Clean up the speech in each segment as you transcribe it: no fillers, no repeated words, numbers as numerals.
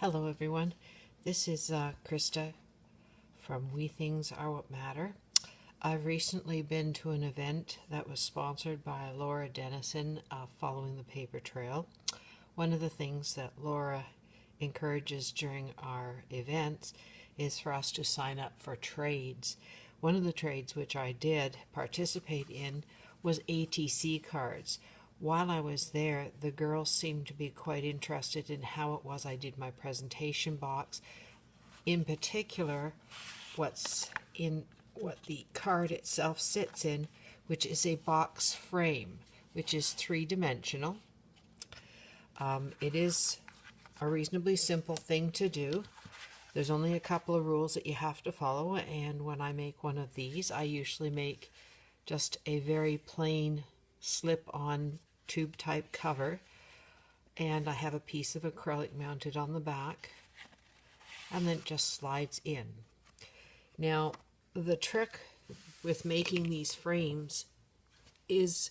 Hello everyone, this is Krista from We Things Are What Matter. I've recently been to an event that was sponsored by Laura Dennison, Following the Paper Trail. One of the things that Laura encourages during our events is for us to sign up for trades. One of the trades which I did participate in was ATC cards. While I was there, the girls seemed to be quite interested in how it was I did my presentation box. In particular, what the card itself sits in, which is a box frame, which is three-dimensional. It is a reasonably simple thing to do. There's only a couple of rules that you have to follow, and when I make one of these, I usually make just a very plain slip-on tube type cover, and I have a piece of acrylic mounted on the back, and then it just slides in. Now, the trick with making these frames is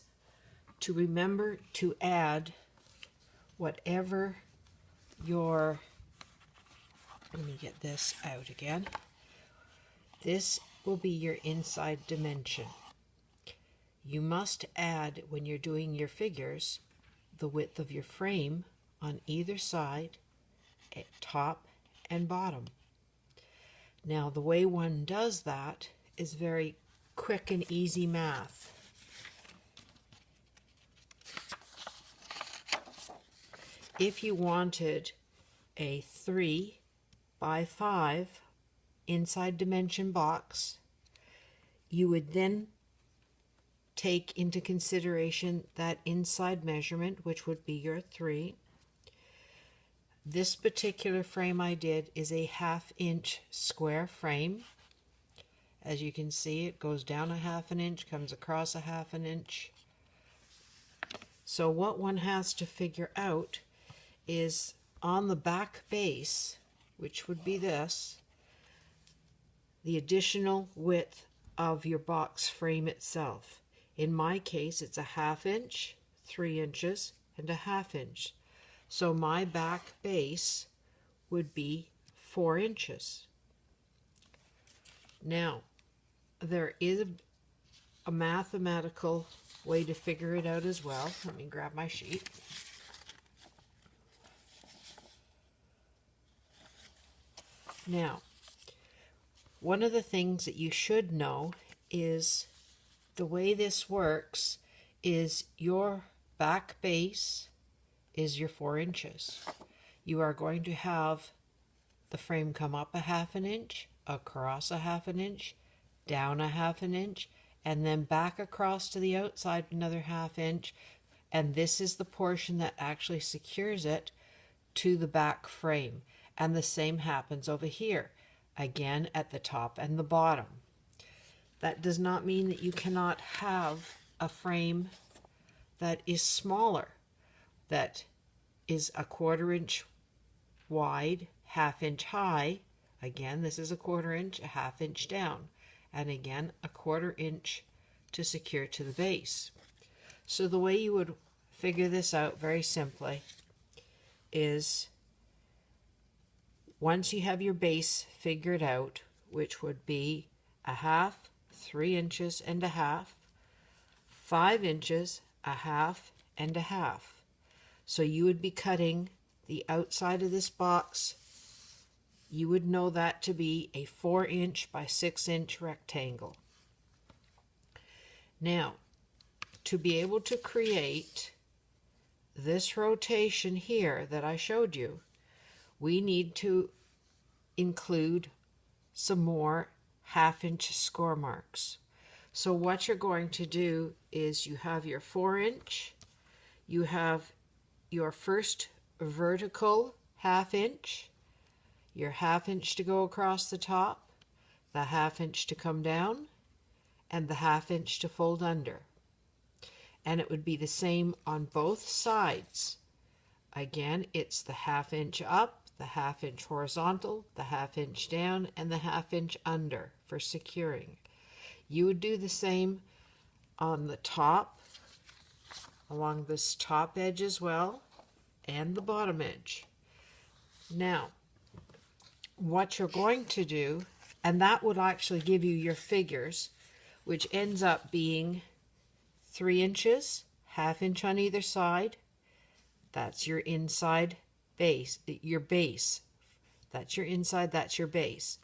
to remember to add whatever your, let me get this out again, this will be your inside dimension. You must add, when you're doing your figures, the width of your frame on either side, at top and bottom. Now, the way one does that is very quick and easy math. If you wanted a 3 by 5 inside dimension box, you would then take into consideration that inside measurement, which would be your 3. This particular frame I did is a 1/2 inch square frame. As you can see, it goes down a 1/2 inch, comes across a 1/2 inch. So what one has to figure out is on the back base, which would be this, the additional width of your box frame itself. In my case, it's a 1/2 inch, 3 inches, and a 1/2 inch. So my back base would be 4 inches. Now, there is a mathematical way to figure it out as well. Let me grab my sheet. Now, one of the things that you should know is the way this works is your back base is your 4 inches. You are going to have the frame come up a 1/2 inch, across a 1/2 inch, down a 1/2 inch, and then back across to the outside another 1/2 inch, and this is the portion that actually secures it to the back frame. And the same happens over here, again at the top and the bottom. That does not mean that you cannot have a frame that is smaller, that is a 1/4 inch wide, 1/2 inch high. Again, this is a 1/4 inch, a 1/2 inch down, and again a 1/4 inch to secure to the base. So the way you would figure this out very simply is, once you have your base figured out, which would be a 1/2, 3 inches and a 1/2, 5 inches, a 1/2 and a 1/2. So you would be cutting the outside of this box. You would know that to be a 4 inch by 6 inch rectangle. Now, to be able to create this rotation here that I showed you, we need to include some more 1/2 inch score marks. So what you're going to do is, you have your 4 inch, you have your first vertical 1/2 inch, your 1/2 inch to go across the top, the 1/2 inch to come down, and the 1/2 inch to fold under. And it would be the same on both sides. Again, it's the 1/2 inch up, the 1/2 inch horizontal, the 1/2 inch down, and the 1/2 inch under for securing. You would do the same on the top, along this top edge as well, and the bottom edge. Now, what you're going to do, and that would actually give you your figures, which ends up being 3 inches, 1/2 inch on either side. That's your inside base, your base. That's your inside, that's your base.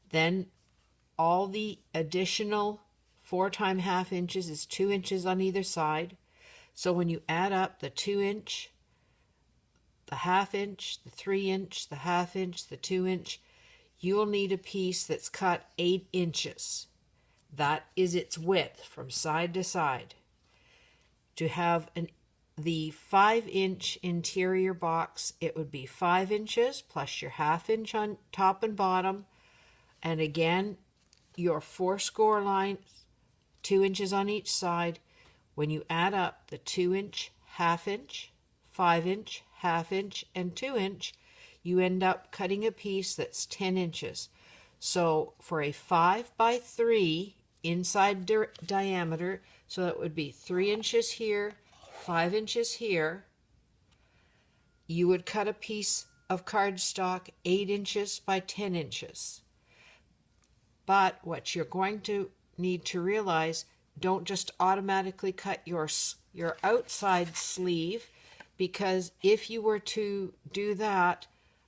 Then all the additional 4 times 1/2 inches is 2 inches on either side. So when you add up the 2 inch, the 1/2 inch, the 3 inch, the 1/2 inch, the 2 inch, you will need a piece that's cut 8 inches. That is its width from side to side. To have the 5-inch interior box, it would be 5 inches plus your 1/2 inch on top and bottom. And again, your 4 score lines, 2 inches on each side. When you add up the 2 inch, 1/2 inch, 5 inch, 1/2 inch, and 2 inch, you end up cutting a piece that's 10 inches. So for a 5 by 3 inside diameter, so that would be 3 inches here, 5 inches here, you would cut a piece of cardstock 8 inches by 10 inches. But what you're going to need to realize, don't just automatically cut your outside sleeve, because if you were to do that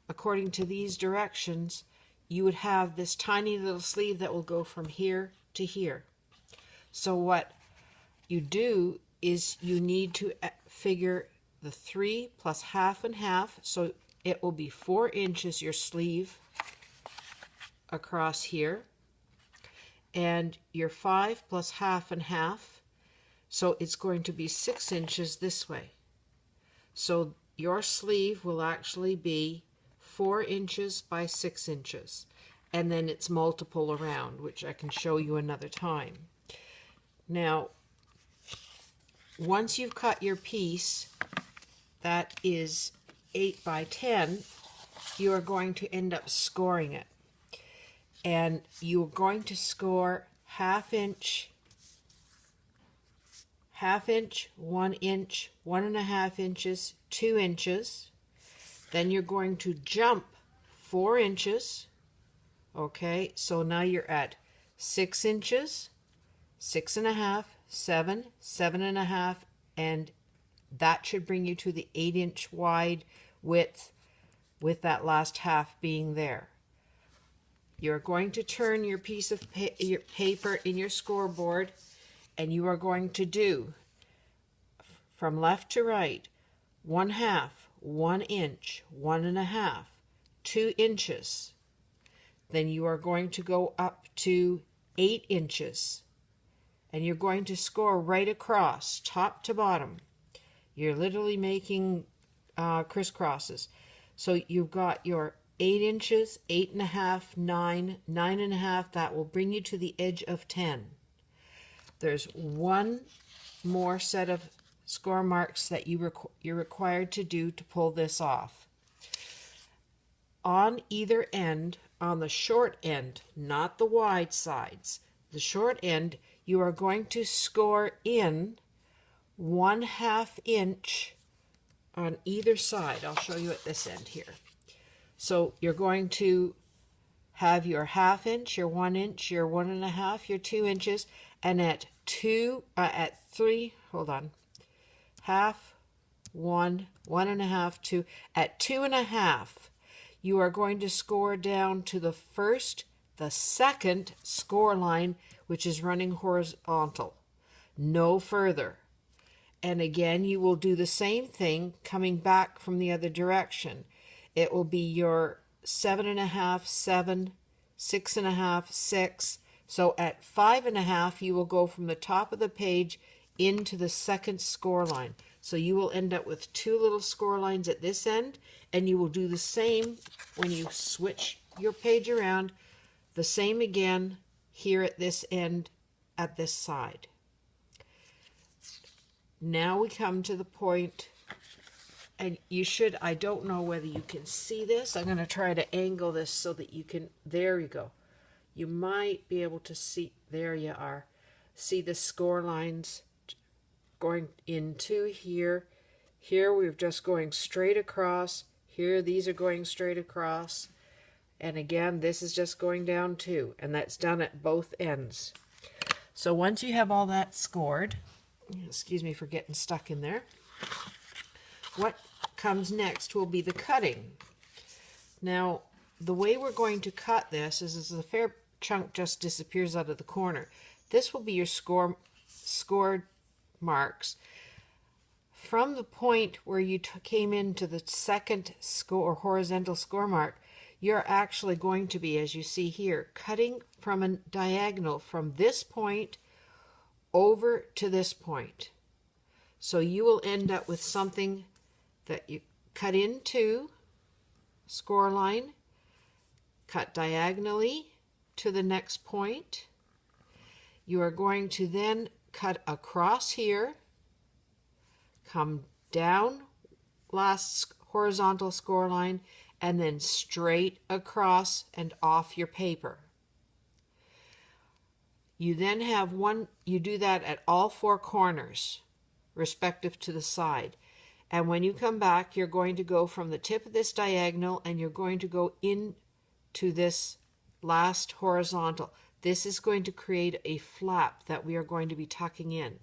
according to these directions, you would have this tiny little sleeve that will go from here to here. So what you do is you need to figure the 3 plus 1/2 and 1/2, so it will be 4 inches your sleeve across here, and your 5 plus 1/2 and 1/2, so it's going to be 6 inches this way. So your sleeve will actually be 4 inches by 6 inches, and then it's multiple around, which I can show you another time. Now, once you've cut your piece that is 8 by 10, you are going to end up scoring it. And you're going to score 1/2 inch, 1/2 inch, 1 inch, 1.5 inches, 2 inches. Then you're going to jump 4 inches. Okay, so now you're at 6 inches, 6.5, 7, 7.5, and that should bring you to the 8-inch wide width, with that last half being there. You're going to turn your piece of your paper in your scoreboard, and you are going to do from left to right 1/2, 1 inch, 1.5, 2 inches. Then you are going to go up to 8 inches, and you're going to score right across, top to bottom. You're literally making crisscrosses. So you've got your 8 inches, 8.5, 9, 9.5. That will bring you to the edge of 10. There's one more set of score marks that you're required to do to pull this off. On either end, on the short end, not the wide sides, the short end, you are going to score in 1/2 inch on either side. I'll show you at this end here. So you're going to have your 1/2 inch, your 1 inch, your 1.5, your 2 inches, and at 3, hold on, 1/2, 1, 1.5, 2. At 2.5, you are going to score down to the second score line, which is running horizontal, no further. And again, you will do the same thing coming back from the other direction. It will be your 7.5, 7, 6.5, 6. So at 5.5, you will go from the top of the page into the second score line. So you will end up with 2 little score lines at this end, and you will do the same when you switch your page around, the same again here at this end at this side. Now we come to the point, and you should, I don't know whether you can see this. I'm going to try to angle this so that you can, there you go. You might be able to see, there you are. See the score lines going into here. Here we're just going straight across. Here, these are going straight across. And again, this is just going down too. And that's done at both ends. So once you have all that scored, excuse me for getting stuck in there, what comes next will be the cutting. Now, the way we're going to cut this is a fair chunk just disappears out of the corner. This will be your scored marks. From the point where you came into the second score, horizontal score mark, you're actually going to be, as you see here, cutting from a diagonal from this point over to this point. So you will end up with something that you cut into, score line, cut diagonally to the next point. You are going to then cut across here, come down last horizontal score line, and then straight across and off your paper. You then have you do that at all four corners, respective to the side. And when you come back, you're going to go from the tip of this diagonal and you're going to go into this last horizontal. This is going to create a flap that we are going to be tucking in.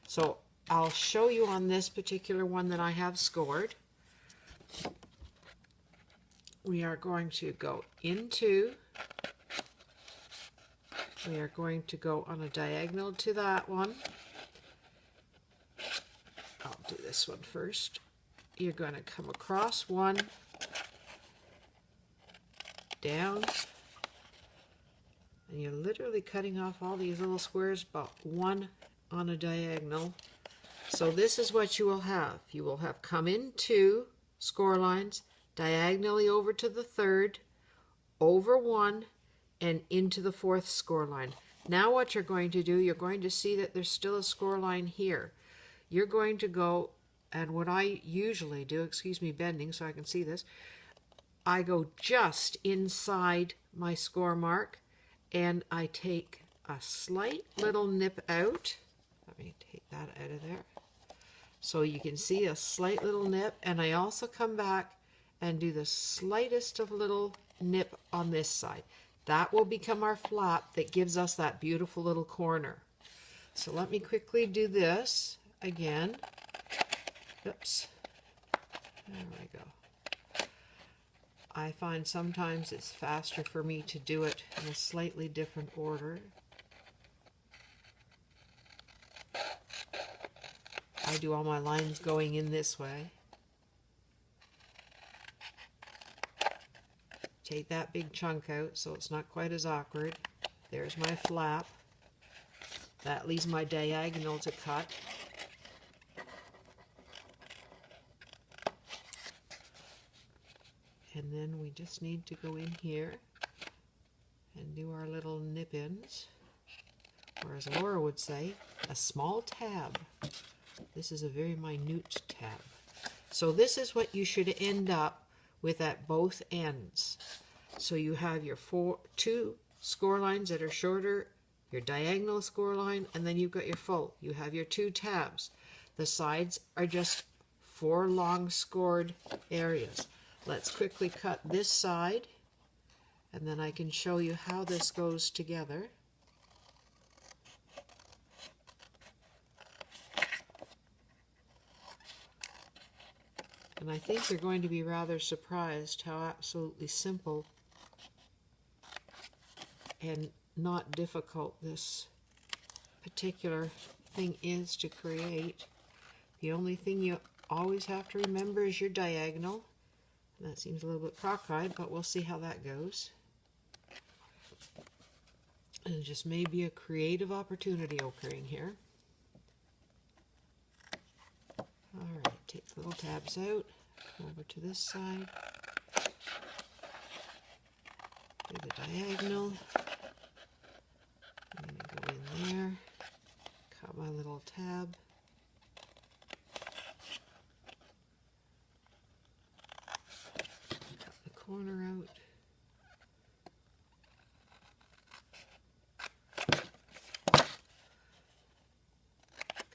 So I'll show you on this particular one that I have scored. We are going to go into, we are going to go on a diagonal to that one. I'll do this one first. You're going to come across one, down, and you're literally cutting off all these little squares, but one on a diagonal. So this is what you will have. You will have come into score lines, diagonally over to the third, over one, and into the fourth score line. Now what you're going to do, you're going to see that there's still a score line here. You're going to go, and what I usually do, excuse me bending so I can see this, I go just inside my score mark and I take a slight little nip out. Let me take that out of there. So you can see a slight little nip, and I also come back and do the slightest of little nip on this side. That will become our flap that gives us that beautiful little corner. So let me quickly do this again. Oops. There we go. I find sometimes it's faster for me to do it in a slightly different order. I do all my lines going in this way. Take that big chunk out so it's not quite as awkward. There's my flap. That leaves my diagonal to cut. And then we just need to go in here and do our little nip-ins, or as Laura would say, a small tab. This is a very minute tab. So this is what you should end up with at both ends. So you have your two score lines that are shorter, your diagonal score line, and then you've got your full. You have your two tabs. The sides are just 4 long scored areas. Let's quickly cut this side, and then I can show you how this goes together. And I think you're going to be rather surprised how absolutely simple and not difficult this particular thing is to create. The only thing you always have to remember is your diagonal. And that seems a little bit cockeyed, but we'll see how that goes. And it just may be a creative opportunity occurring here. Alright, take the little tabs out, come over to this side, do the diagonal, I'm going to go in there, cut my little tab, cut the corner out,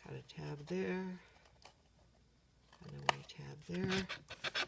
cut a tab there, and a wee tab there.